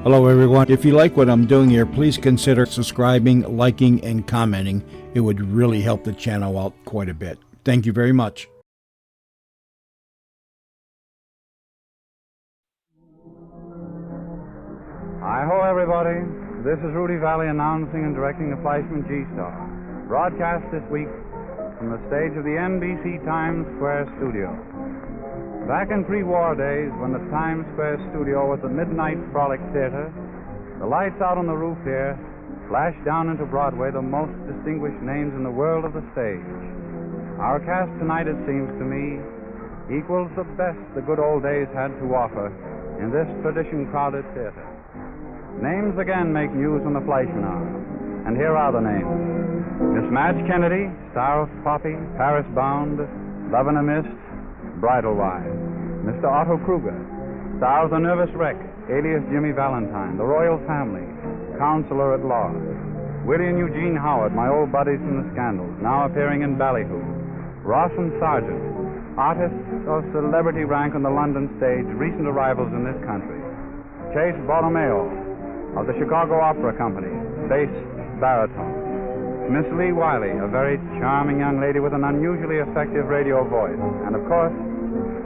Hello everyone. If you like what I'm doing here, please consider subscribing, liking, and commenting. It would really help the channel out quite a bit. Thank you very much. Hi-ho, everybody. This is Rudy Valley announcing and directing the Fleishman G-Star. Broadcast this week from the stage of the NBC Times Square studio. Back in pre-war days, when the Times Square studio was a midnight frolic theater, the lights out on the roof here flashed down into Broadway the most distinguished names in the world of the stage. Our cast tonight, it seems to me, equals the best the good old days had to offer in this tradition-crowded theater. Names again make news on the Fleishman Hour, and here are the names. Miss Madge Kennedy, star of Poppy, Paris Bound, Love in a Mist, Bridal Wives. Mr. Otto Kruger, star of The Nervous Wreck, alias Jimmy Valentine, The Royal Family, Counselor at Law. Willie and Eugene Howard, my old buddies from the Scandals, now appearing in Ballyhoo. Ross and Sargent, artists of celebrity rank on the London stage, recent arrivals in this country. Chase Borromeo of the Chicago Opera Company, bass baritone. Miss Lee Wiley, a very charming young lady with an unusually effective radio voice. And of course,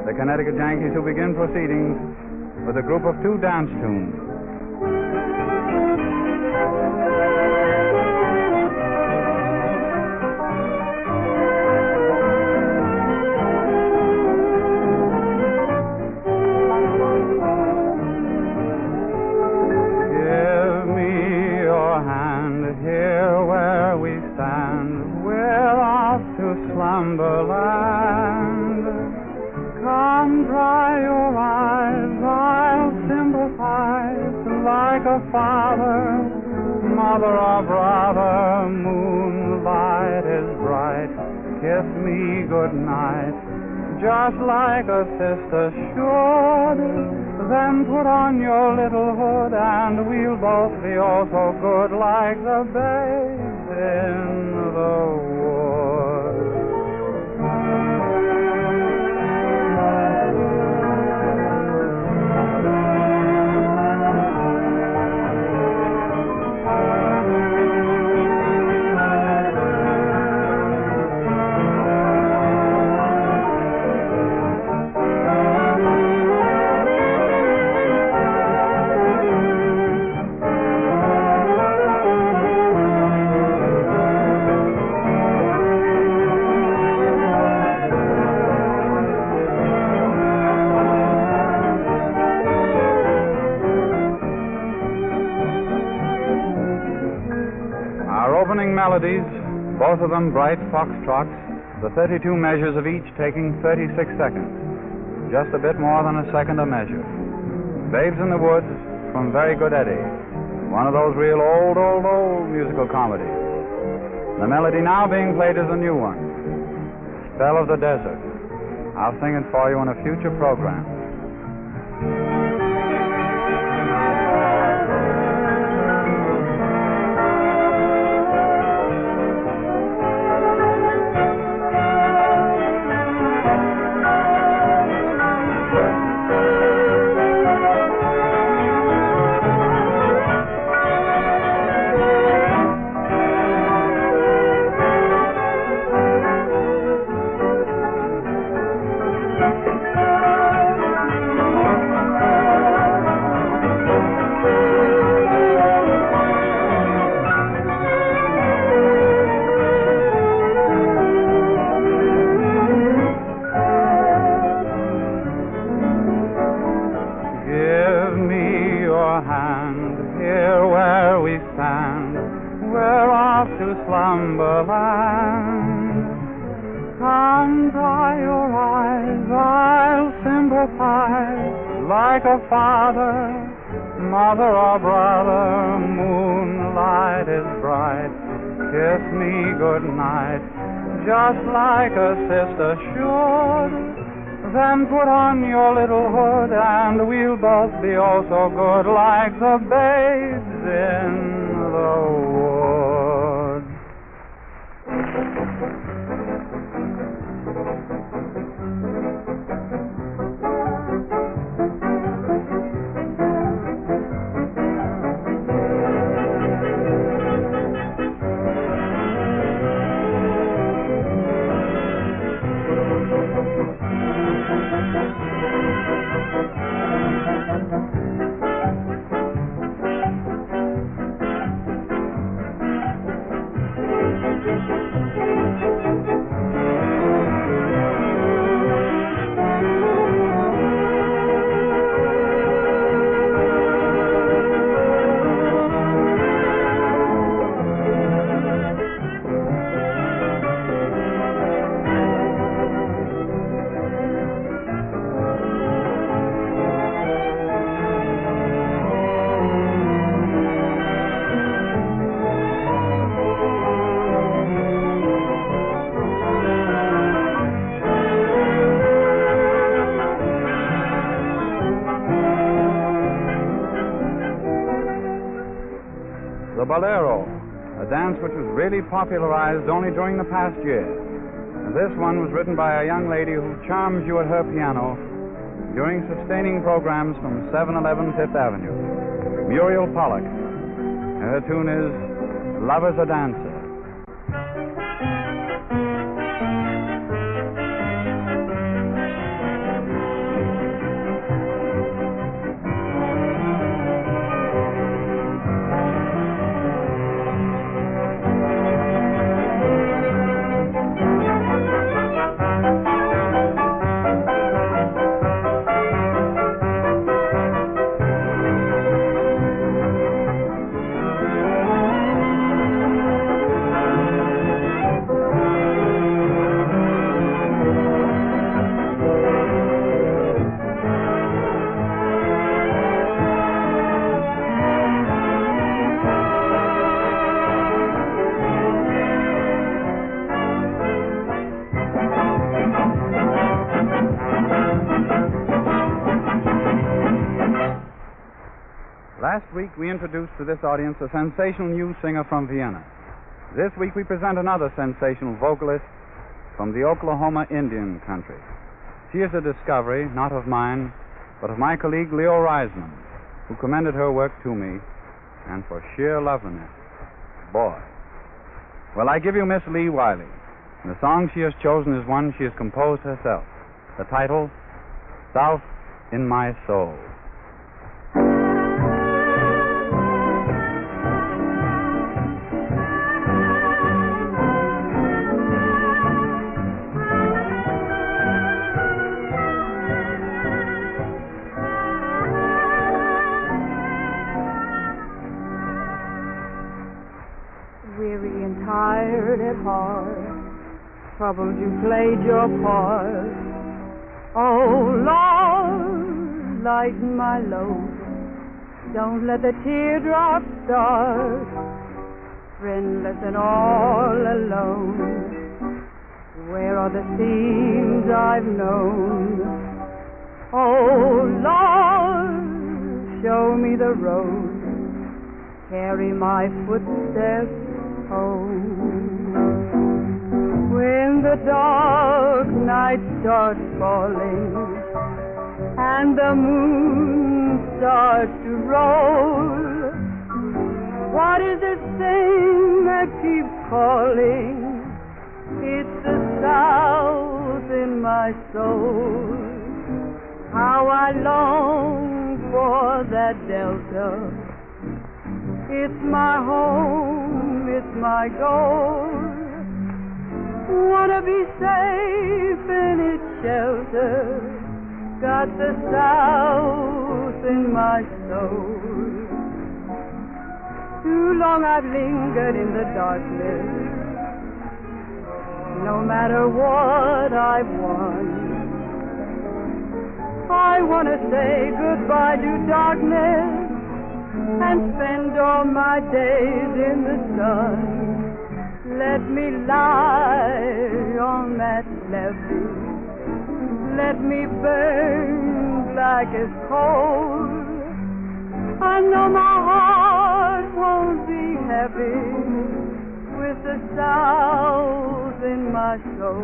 the Connecticut Yankees, who begin proceedings with a group of two dance tunes. Slumberland, come dry your eyes, I'll sympathize like a father, mother or brother, moonlight is bright, kiss me goodnight, just like a sister should, then put on your little hood and we'll both be oh so good like the babes in the wood. Melodies, both of them bright foxtrots, the 32 measures of each taking 36 seconds, just a bit more than a second a measure. Babes in the Woods from Very Good Eddie, one of those real old musical comedies. The melody now being played is a new one, Spell of the Desert. I'll sing it for you in a future program. Slumberland, come dry your eyes, I'll sympathize like a father, mother or brother, moonlight is bright, kiss me goodnight, just like a sister should, then put on your little hood and we'll both be oh so good like the babes in the wood. the bolero, a dance which was really popularized only during the past year. And this one was written by a young lady who charms you at her piano during sustaining programs from 711 Fifth Avenue, Muriel Pollock. Her tune is Lover's a Dancer. Last week we introduced to this audience a sensational new singer from Vienna. This week we present another sensational vocalist from the Oklahoma Indian country. She is a discovery, not of mine, but of my colleague Leo Reisman, who commended her work to me, and for sheer loveliness. Boy. Well, I give you Miss Lee Wiley. And the song she has chosen is one she has composed herself. The title, South in My Soul. Weary and tired at heart, troubled you played your part. Oh Lord, lighten my load. Don't let the teardrops start. Friendless and all alone, where are the seams I've known? Oh Lord, show me the road. Carry my footsteps home. When the dark night starts falling and the moon starts to roll, what is this thing that keeps calling? It's the South in my soul. How I long for that Delta. It's my home, it's my goal. Wanna be safe in its shelter. Got the South in my soul. Too long I've lingered in the darkness. No matter what I've won, I wanna say goodbye to darkness and spend all my days in the sun. Let me lie on that levee. Let me burn like it's cold. I know my heart won't be heavy with the South in my soul.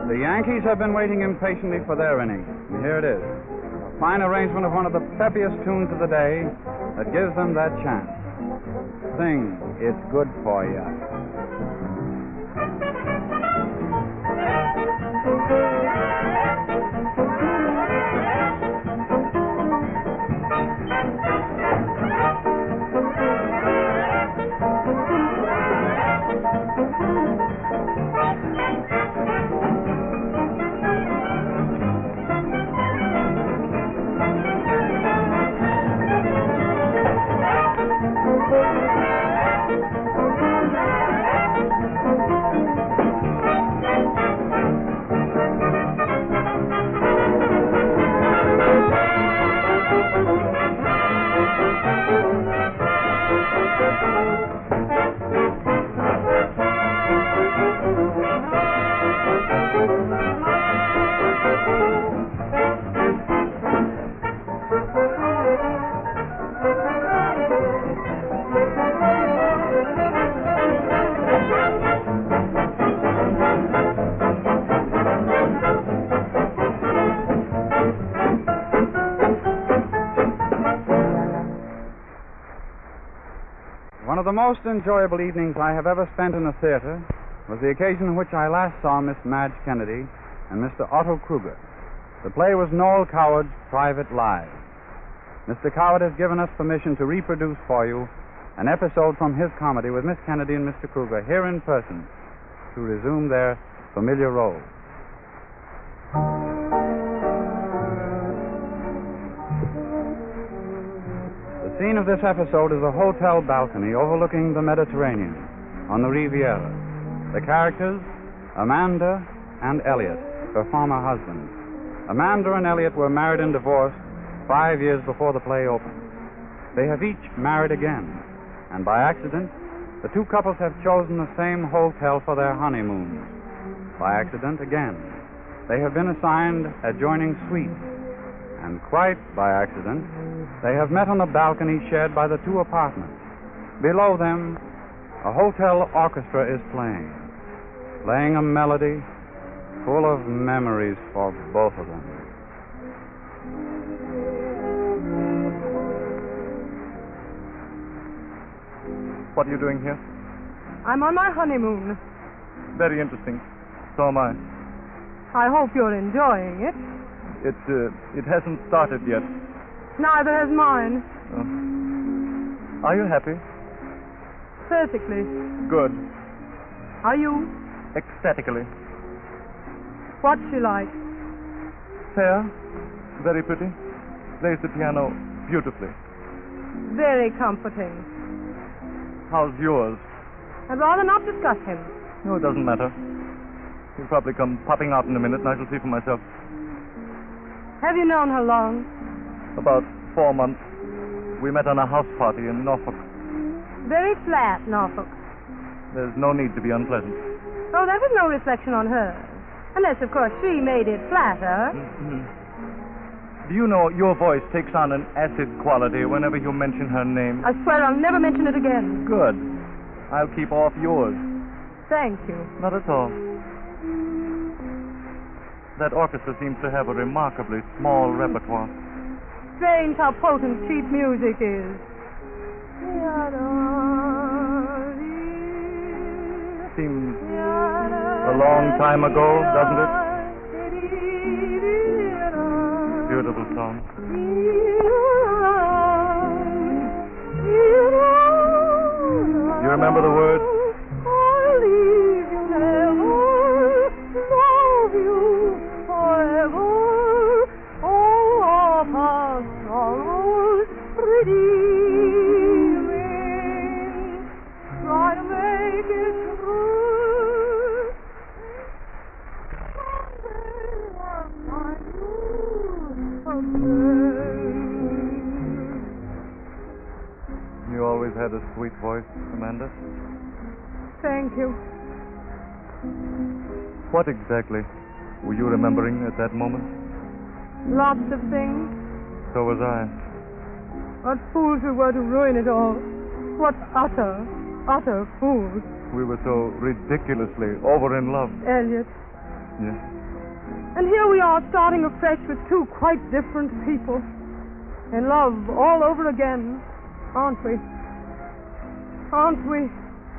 The Yankees have been waiting impatiently for their inning, and here it is. A fine arrangement of one of the peppiest tunes of the day that gives them that chance. Sing, It's Good For Ya. One of the most enjoyable evenings I have ever spent in a theater was the occasion on which I last saw Miss Madge Kennedy and Mr. Otto Kruger. The play was Noel Coward's Private Lives. Mr. Coward has given us permission to reproduce for you an episode from his comedy with Miss Kennedy and Mr. Kruger here in person to resume their familiar roles. The scene of this episode is a hotel balcony overlooking the Mediterranean on the Riviera. The characters, Amanda and Elliot, her former husband. Amanda and Elliot were married and divorced 5 years before the play opened. They have each married again, and by accident, the two couples have chosen the same hotel for their honeymoons. By accident, again, they have been assigned adjoining suites, and quite by accident, they have met on the balcony shared by the two apartments. Below them, a hotel orchestra is playing a melody full of memories for both of them. What are you doing here? I'm on my honeymoon. Very interesting. So am I. I hope you're enjoying it. It hasn't started yet. Neither has mine. Are you happy? Perfectly. Good. Are you? Ecstatically. What's she like? Fair. Very pretty. Plays the piano beautifully. Very comforting. How's yours? I'd rather not discuss him. No, it doesn't matter. He'll probably come popping out in a minute, and I shall see for myself. Have you known her long? About 4 months. We met on a house party in Norfolk. Very flat, Norfolk. There's no need to be unpleasant. Oh, that was no reflection on her. Unless, of course, she made it flatter. Mm-hmm. Do you know your voice takes on an acid quality whenever you mention her name? I swear I'll never mention it again. Good. I'll keep off yours. Thank you. Not at all. That orchestra seems to have a remarkably small repertoire. Strange how potent cheap music is. Seems a long time ago, doesn't it? Beautiful song. You remember the words? I'll leave you never, love you forever. Oh, all past sorrows redeeming. Try to make it true. Someday I'll find you again. You always had a sweet voice, Amanda. Thank you. What exactly were you remembering at that moment? Lots of things. So was I. What fools we were to ruin it all. What utter fools. We were so ridiculously over in love. Elliot. Yes. And here we are starting afresh with two quite different people. In love all over again. Aren't we? Aren't we?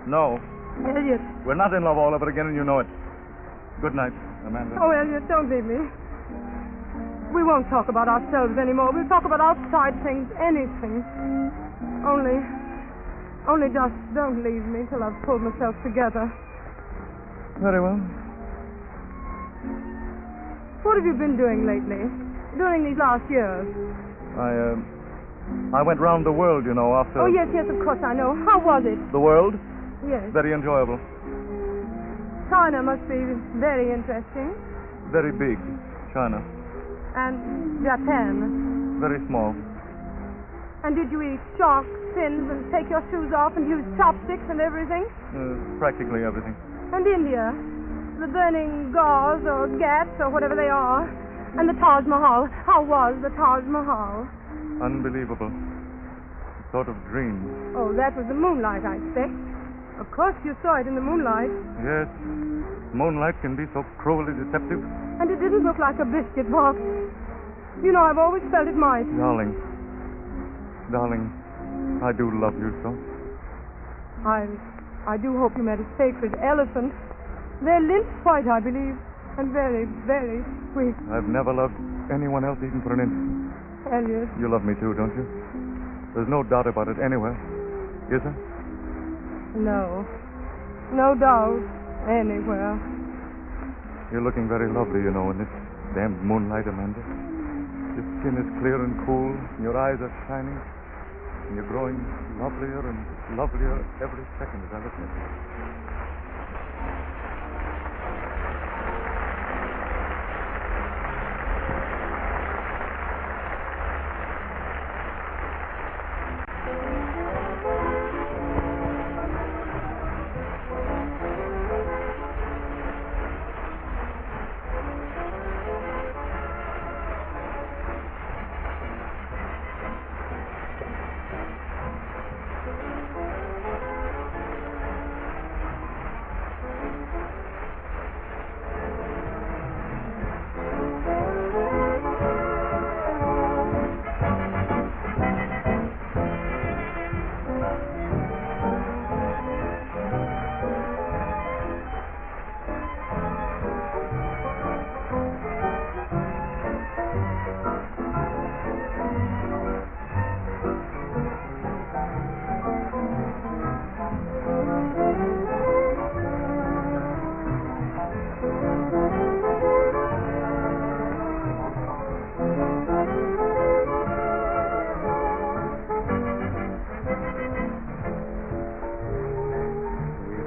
No. Elliot. We're not in love all over again, and you know it. Good night. Amanda. Oh, Elliot, don't leave me. We won't talk about ourselves anymore. We'll talk about outside things, anything. Only just don't leave me till I've pulled myself together. Very well. What have you been doing lately? During these last years? I went round the world, after... Oh, yes, of course I know. How was it? The world? Yes. Very enjoyable. China must be very interesting. Very big. China. And Japan. Very small. And did you eat shark fins and take your shoes off and use chopsticks and everything? Practically everything. And India? The burning gauze or ghats or whatever they are. And the Taj Mahal. How was the Taj Mahal? Unbelievable. Sort of dream. Oh, that was the moonlight, I expect. Of course you saw it in the moonlight. Yes. Moonlight can be so cruelly deceptive. And it didn't look like a biscuit box. I've always felt it might. Darling, I do love you so. I do hope you met a sacred elephant. They're lynx white, I believe, and very, very sweet. I've never loved anyone else even for an instant. Elliot. You love me too, don't you? There's no doubt about it anywhere, is there? No. No doubt. Anywhere. You're looking very lovely, in this damned moonlight, Amanda. Your skin is clear and cool, and your eyes are shining, and you're growing lovelier and lovelier every second as I look at you.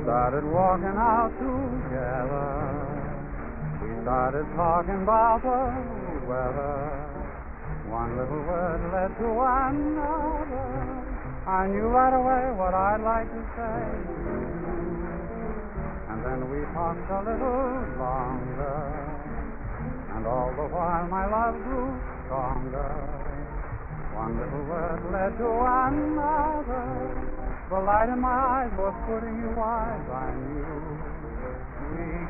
Started walking out together. We started talking about the weather. One little word led to another. I knew right away what I'd like to say. And then we talked a little longer. And all the while my love grew stronger. One little word led to another. The light in my eyes was putting you wise, I knew. We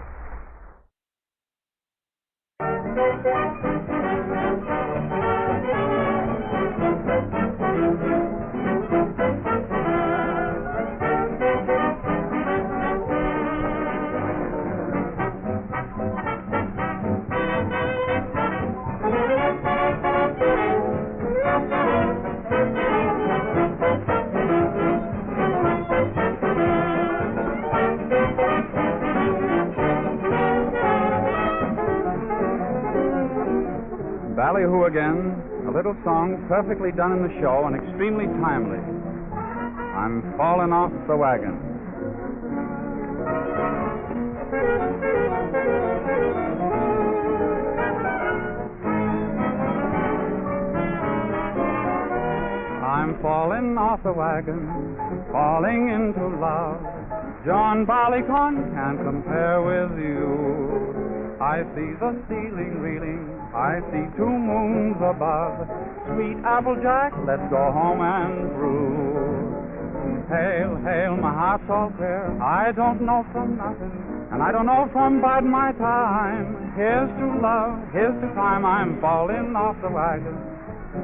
Ballyhoo again, a little song perfectly done in the show and extremely timely. I'm falling off the wagon. I'm falling off the wagon, falling into love. John Barleycorn can't compare with you. I see the ceiling reeling, I see two moons above. Sweet Applejack, let's go home and brew. Hail, hail, my heart's all clear. I don't know from nothing, and I don't know from biding my time. Here's to love, here's to crime. I'm falling off the wagon,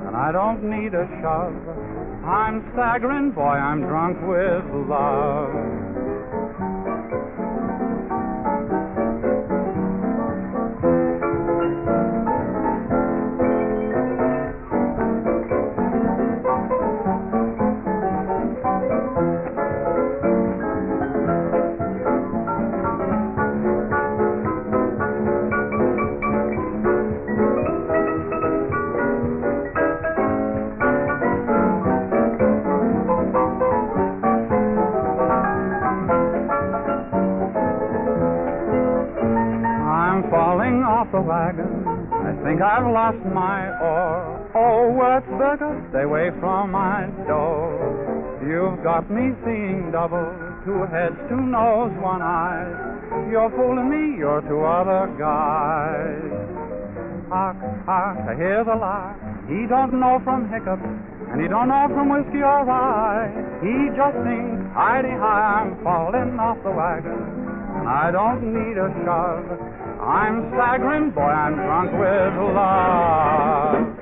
and I don't need a shove. I'm staggering, boy, I'm drunk with love. the wagon. I think I've lost my oar. Oh, Würzburger, stay away from my door. You've got me seeing double, two heads, two nose, one eye. You're fooling me, you're two other guys. Hark, hark, I hear the lark. He don't know from hiccup, and he don't know from whiskey or rye. He just sings, hidey-hi, I'm falling off the wagon, and I don't need a shove. I'm staggering, boy, I'm drunk with love.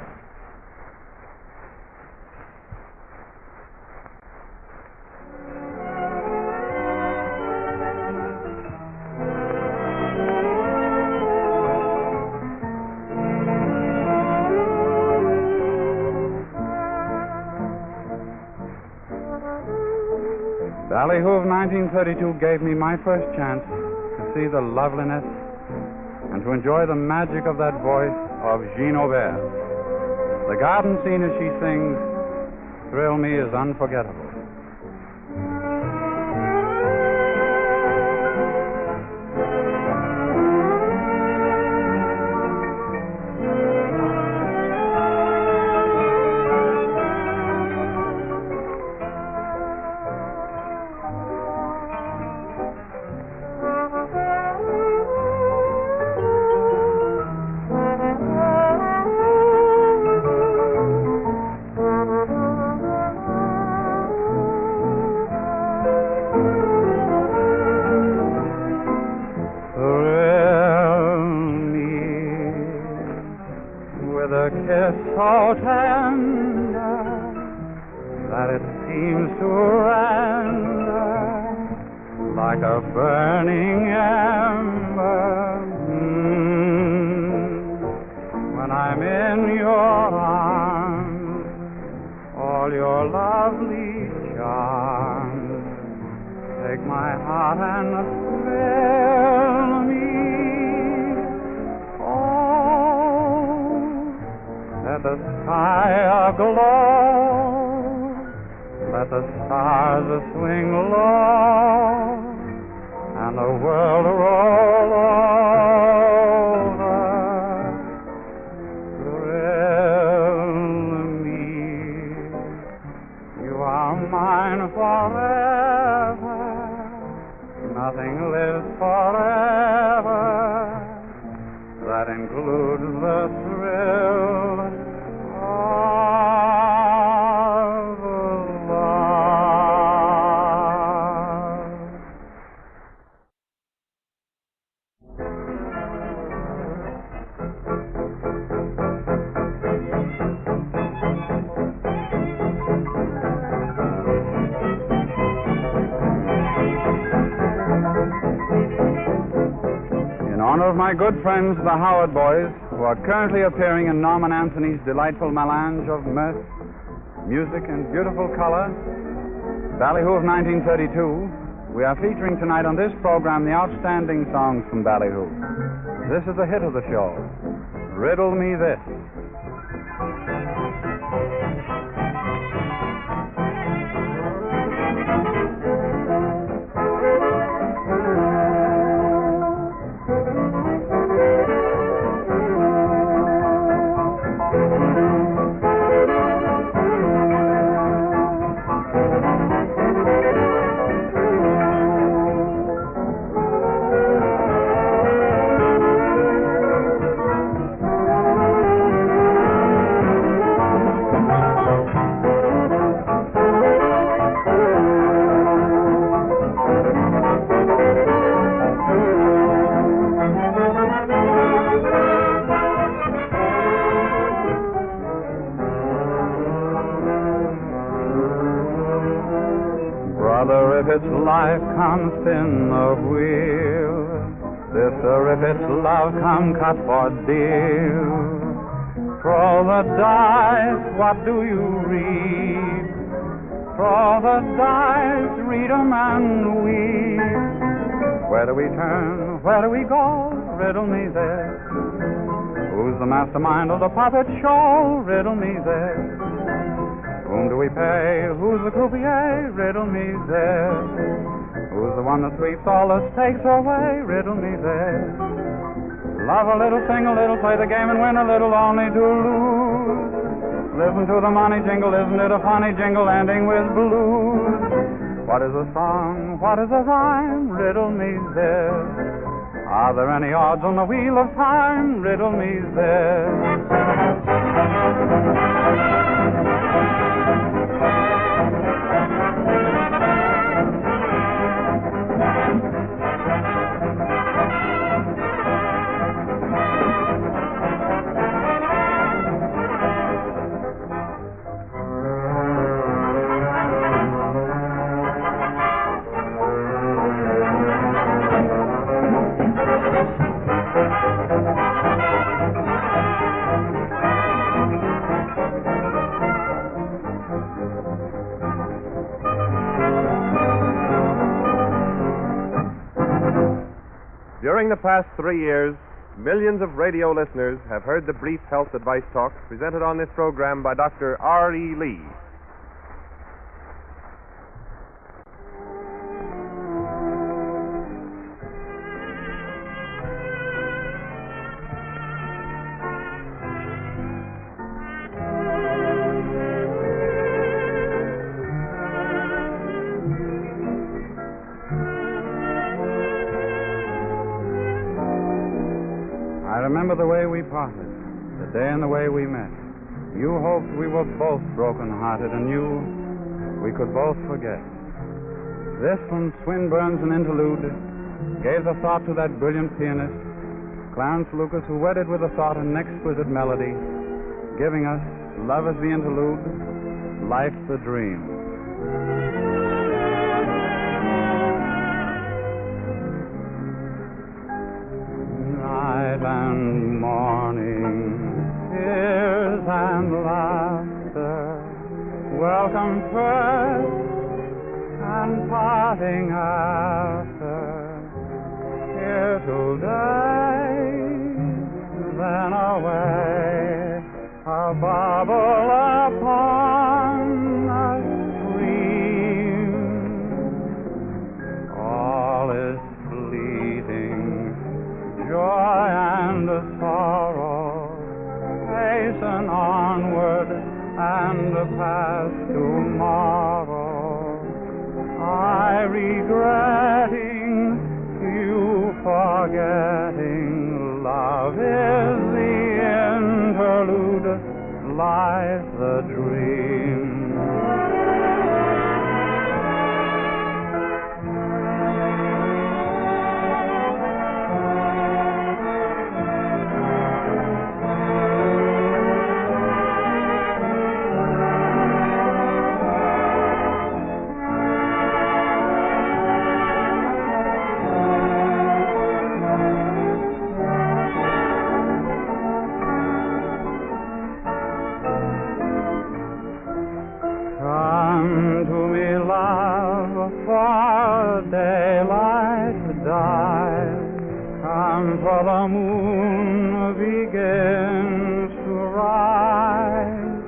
Ballyhoo of 1932 gave me my first chance to see the loveliness and to enjoy the magic of that voice of Jean Aubert. The garden scene as she sings, Thrill Me, is unforgettable. So tender that it seems to render like a burning ember. When I'm in your arms, all your lovely charms take my heart and fill me. Let the sky aglow, let the stars swing low, and the world roll over. Thrill me, you are mine forever, nothing lives forever. That includes the thrill of love. In honor of my good friends, the Howard Boys, who are currently appearing in Norman Anthony's delightful melange of mirth, music, and beautiful color, Ballyhoo of 1932, we are featuring tonight on this program the outstanding songs from Ballyhoo. This is the hit of the show, Riddle Me This. If its life come spin the wheel, sister, if its love come cut for deal, throw the dice, what do you read? Throw the dice, read 'em and weep. Where do we turn? Where do we go? Riddle me this. Who's the mastermind of the puppet show? Riddle me this. Whom do we pay? Who's the croupier? Riddle me this. Who's the one that sweeps all the stakes away? Riddle me this. Love a little, sing a little, play the game and win a little, only to lose. Listen to the money jingle, isn't it a funny jingle ending with blues? What is a song? What is a rhyme? Riddle me this. Are there any odds on the wheel of time? Riddle me this. During the past 3 years, millions of radio listeners have heard the brief health advice talk presented on this program by Dr. R.E. Lee. I remember the way we parted, the day and the way we met. You hoped we were both broken-hearted and knew we could both forget. This from Swinburne's An Interlude gave the thought to that brilliant pianist, Clarence Lucas, who wedded with the thought an exquisite melody, giving us Love is the Interlude, Life's the Dream. Night and morning, tears and laughter, welcome first and parting after. Here today, then away, a bubble upon a stream. All is fleeting, joy and sorrow, hasten onward and past tomorrow. I regretting, you forgetting, love is the interlude, life the dream. Come to me, love, for daylight dies. Come, for the moon begins to rise.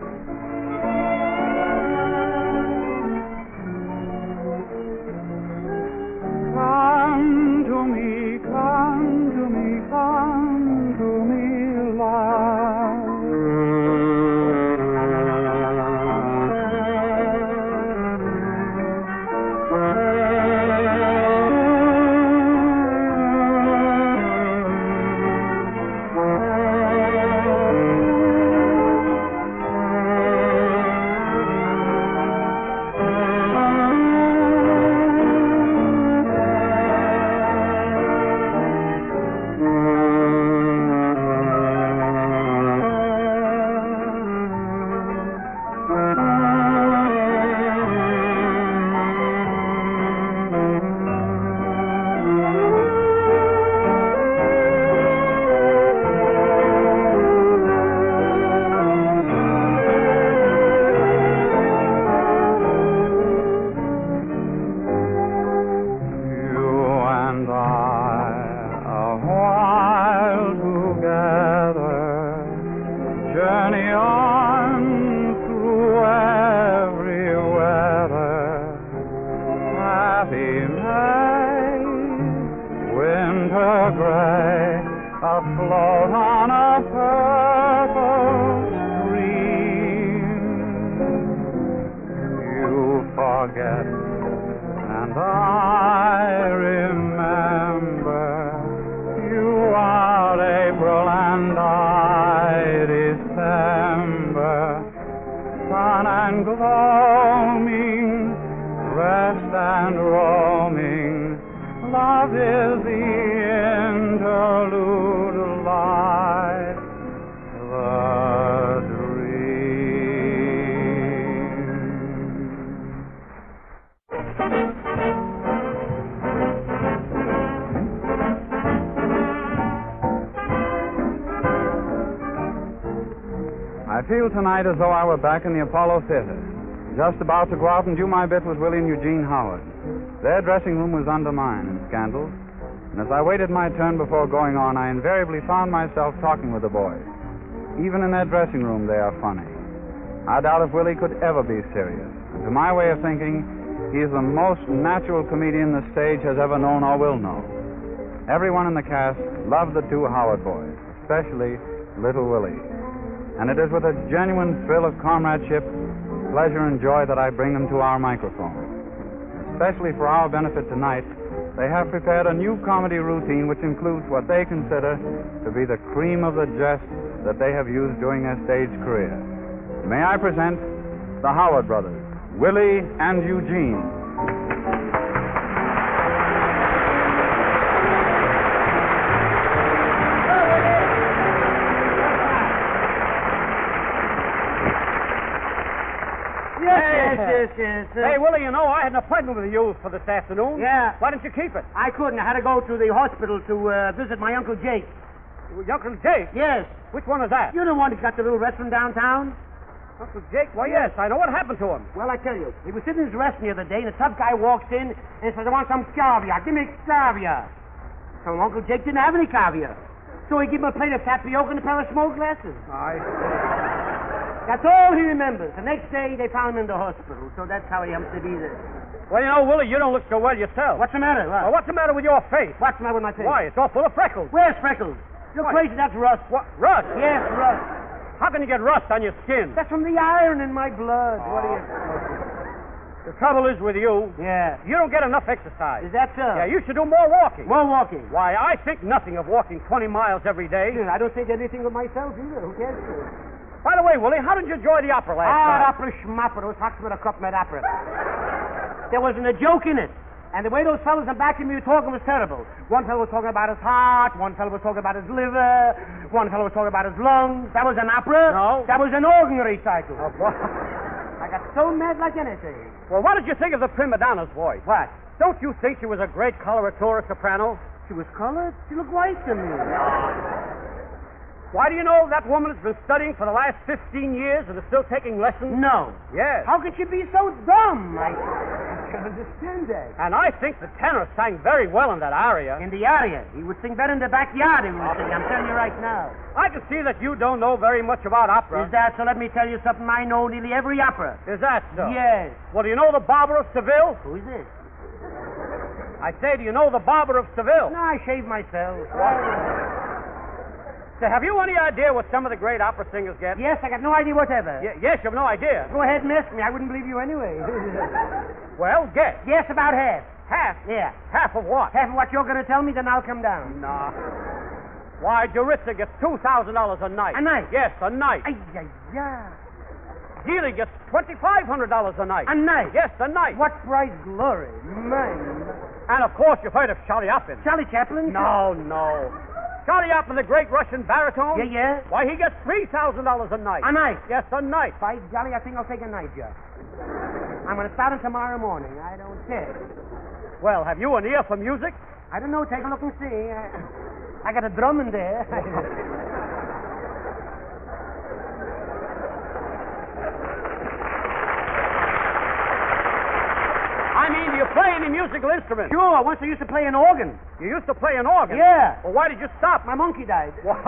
Come to me, come to me, come to me, love. Journey on through every weather. Happy May, winter gray, afloat on a purple stream. You forget, and I remember. You are April and I December. Sun and gloaming, rest and roaming. Love is the interlude light, the dream. I feel tonight as though I were back in the Apollo Theater, just about to go out and do my bit with Willie and Eugene Howard. Their dressing room was under mine in scandals, and as I waited my turn before going on, I invariably found myself talking with the boys. Even in their dressing room, they are funny. I doubt if Willie could ever be serious. And to my way of thinking, he is the most natural comedian the stage has ever known or will know. Everyone in the cast loved the two Howard boys, especially little Willie. And it is with a genuine thrill of comradeship, pleasure, and joy that I bring them to our microphone. Especially for our benefit tonight, they have prepared a new comedy routine which includes what they consider to be the cream of the jest that they have used during their stage career. May I present the Howard brothers, Willie and Eugene. Yes. Hey, Willie, you know, I had an appointment with you for this afternoon. Yeah. Why didn't you keep it? I couldn't. I had to go to the hospital to visit my Uncle Jake. Your Uncle Jake? Yes. Which one is that? You're the one that got the little restaurant downtown? Uncle Jake? Why, yes. I know what happened to him. Well, I tell you, he was sitting in his restaurant the other day, and a tough guy walks in and says, I want some caviar. Give me caviar. So Uncle Jake didn't have any caviar. So he gave him a plate of tapioca and a pair of smoked glasses. That's all he remembers. The next day, they found him in the hospital, so that's how he happens to be there. Well, you know, Willie, you don't look so well yourself. What's the matter? What? Well, what's the matter with your face? What's the matter with my face? Why, it's all full of freckles. Where's freckles? You're crazy, that's rust. What? Rust? Yes, rust. How can you get rust on your skin? That's from the iron in my blood. What are you... The trouble is with you, Yeah. you don't get enough exercise. Is that so? Yeah, you should do more walking. More walking. Why, I think nothing of walking 20 miles every day. I don't think anything of myself either. Who cares? By the way, Willie, how did you enjoy the opera last night? Opera schmopper. Those hocks with a cup met opera. There wasn't a joke in it. And the way those fellows in back of me were talking was terrible. One fellow was talking about his heart. One fellow was talking about his liver. One fellow was talking about his lungs. That was an opera? No. That was an organ recital. Oh, what? I got so mad like anything. Well, what did you think of the prima donna's voice? What? Don't you think she was a great coloratura soprano? She was colored? She looked white to me. Why do you know that woman has been studying for the last 15 years and is still taking lessons? No. Yes. How could she be so dumb? I can't understand that. And I think the tenor sang very well in that aria. In the area. He would sing better in the backyard, he would sing. I'm telling you right now. I can see that you don't know very much about opera. Is that so? Let me tell you something. I know nearly every opera. Is that so? Yes. Well, do you know the Barber of Seville? Who is this? I say, do you know the Barber of Seville? No, I shaved myself. So have you any idea what some of the great opera singers get? Yes, I got no idea whatever. Yes, you have no idea. Go ahead and ask me. I wouldn't believe you anyway. Well, guess. Yes, about half. Half? Yeah. Half of what? Half of what you're going to tell me, then I'll come down. Nah. Why, Jaritza gets $2,000 a night. A night? Yes, a night. Ay, ay, ay. Healy gets $2,500 a night. A night? Yes, a night. What bright glory. Mine. And, of course, you've heard of Shaliapin. Charlie Chaplin? No. Shaliapin, the great Russian baritone? Yeah. Why, he gets $3,000 a night. A night? Yes, a night. By golly, I think I'll take a night job. I'm going to start him tomorrow morning. I don't care. Well, have you an ear for music? I don't know. Take a look and see. I got a drum in there. I mean, do you play any musical instruments? Sure. Once I used to play an organ. You used to play an organ? Yeah. Well, why did you stop? My monkey died. What?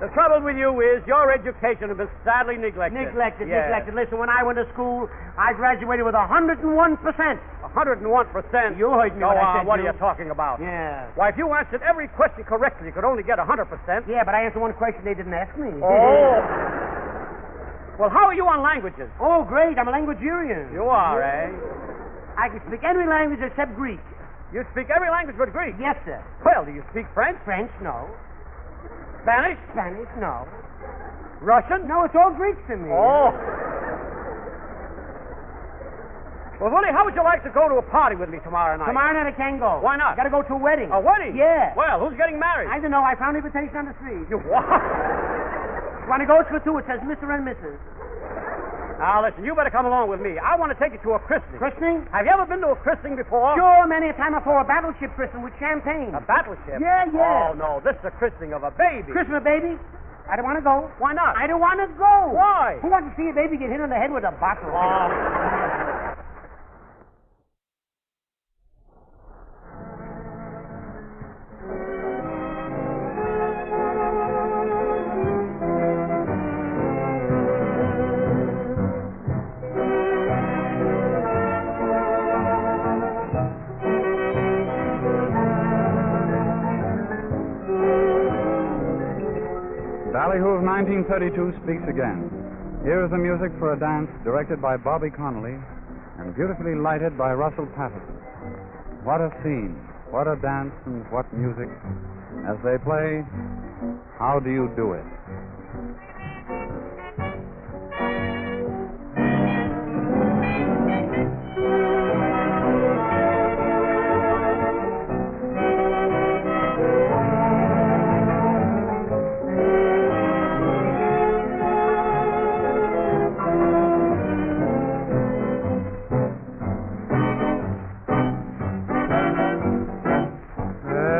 The trouble with you is your education has been sadly neglected. Neglected. Listen, when I went to school, I graduated with 101%. 101%? You heard me Go when I on, said what you. are you talking about? Yeah. Why, if you answered every question correctly, you could only get 100%. Yeah, but I answered one question they didn't ask me. Oh. Well, how are you on languages? Oh, great. I'm a languageurian. You are, eh? I can speak every language except Greek. You speak every language but Greek? Yes, sir. Well, do you speak French? French, no. Spanish? Spanish, no. Russian? No, it's all Greek to me. Oh. Well, Willie, how would you like to go to a party with me tomorrow night? Tomorrow night I can't go. Why not? Gotta go to a wedding. A wedding? Yeah. Well, who's getting married? I don't know. I found an invitation on the street. You what? When I go to it says Mr. and Mrs. Now, listen, you better come along with me. I want to take you to a christening. Christening? Have you ever been to a christening before? Sure, many a time before. A battleship christening with champagne. A battleship? Yeah. Oh, no, this is a christening of a baby. Christmas baby? I don't want to go. Why not? I don't want to go. Why? Who wants to see a baby get hit on the head with a bottle? Oh. Ballyhoo of 1932 speaks again. Here is the music for a dance directed by Bobby Connolly and beautifully lighted by Russell Patterson. What a scene, what a dance, and what music. As they play, How Do You Do It?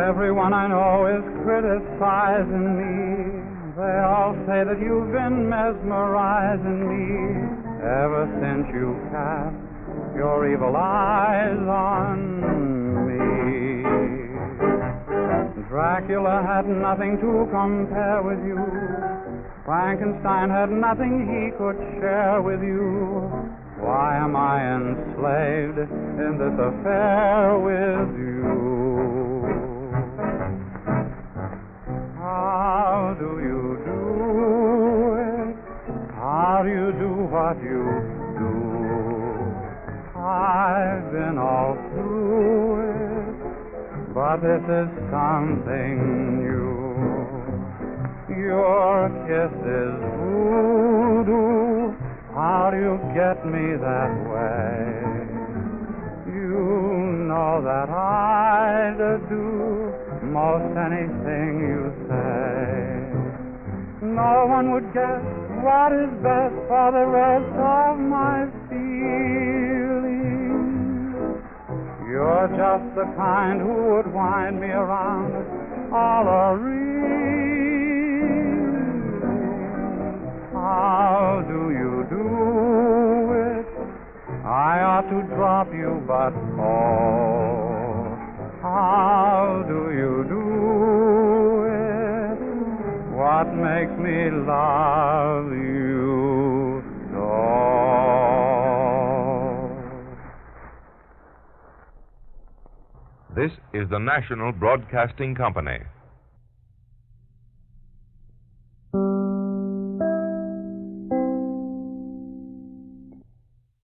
Everyone I know is criticizing me. They all say that you've been mesmerizing me ever since you cast your evil eyes on me. Dracula had nothing to compare with you. Frankenstein had nothing he could share with you. Why am I enslaved in this affair with you? How do you do it? How do you do what you do? I've been all through it, but this is something new. Your kiss is voodoo. How do you get me that way? You know that I'd do most anything you say. No one would guess what is best for the rest of my feelings. You're just the kind who would wind me around all a reeling. How do you do it? I ought to drop you, but oh, how do you do it? What makes me love you so? This is the National Broadcasting Company.